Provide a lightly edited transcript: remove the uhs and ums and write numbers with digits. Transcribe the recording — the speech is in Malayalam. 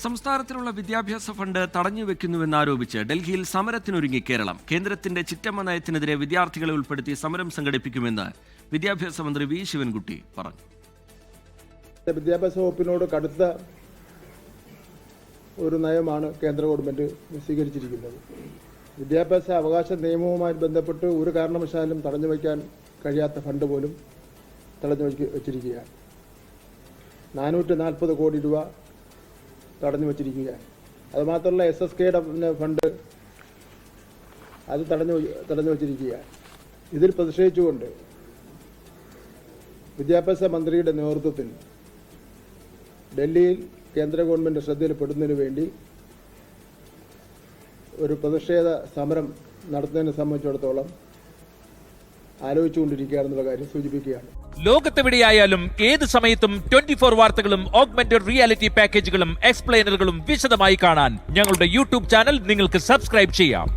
സംസ്ഥാനത്തിനുള്ള വിദ്യാഭ്യാസ ഫണ്ട് തടഞ്ഞുവെക്കുന്നുവെന്നാരോപിച്ച് ഡൽഹിയിൽ സമരത്തിനൊരുങ്ങി കേരളം. കേന്ദ്രത്തിന്റെ ചിറ്റമ്മ നയത്തിനെതിരെ വിദ്യാർത്ഥികളെ ഉൾപ്പെടുത്തി സമരം സംഘടിപ്പിക്കുമെന്ന് വിദ്യാഭ്യാസ മന്ത്രി വി ശിവൻകുട്ടി പറഞ്ഞു. വിദ്യാഭ്യാസ വകുപ്പിനോട് കടുത്ത ഒരു നയമാണ് കേന്ദ്ര ഗവൺമെന്റ് സ്വീകരിച്ചിരിക്കുന്നത്. വിദ്യാഭ്യാസ അവകാശ നിയമവുമായി ബന്ധപ്പെട്ട് ഒരു കാരണവശാലും തടഞ്ഞു വയ്ക്കാൻ കഴിയാത്ത ഫണ്ട് പോലും തടഞ്ഞു വച്ചിരിക്കുകയാണ്. 440 കോടി രൂപ തടഞ്ഞു വച്ചിരിക്കുകയാണ്. അതുമാത്രമല്ല SSKയുടെ ഫണ്ട് അത് തടഞ്ഞു വച്ചിരിക്കുകയാണ്. ഇതിൽ പ്രതിഷേധിച്ചുകൊണ്ട് വിദ്യാഭ്യാസ മന്ത്രിയുടെ നേതൃത്വത്തിൽ ഡൽഹിയിൽ കേന്ദ്ര ഗവൺമെന്റ് ശ്രദ്ധയിൽപ്പെടുന്നതിന് വേണ്ടി ഒരു പ്രതിഷേധ സമരം നടത്തുന്നതിനെ സംബന്ധിച്ചിടത്തോളം ആലോചിച്ചുകൊണ്ടിരിക്കുകയാണെന്നുള്ള കാര്യം സൂചിപ്പിക്കുകയാണ്. ലോകത്തെവിടെയായാലും ഏത് സമയത്തും 24 വാർത്തകളും ഓഗ്മെന്റഡ് റിയാലിറ്റി പാക്കേജുകളും എക്സ്പ്ലെയിനറുകളും വിശദമായി കാണാൻ ഞങ്ങളുടെ യൂട്യൂബ് ചാനൽ നിങ്ങൾക്ക് സബ്സ്ക്രൈബ് ചെയ്യാം.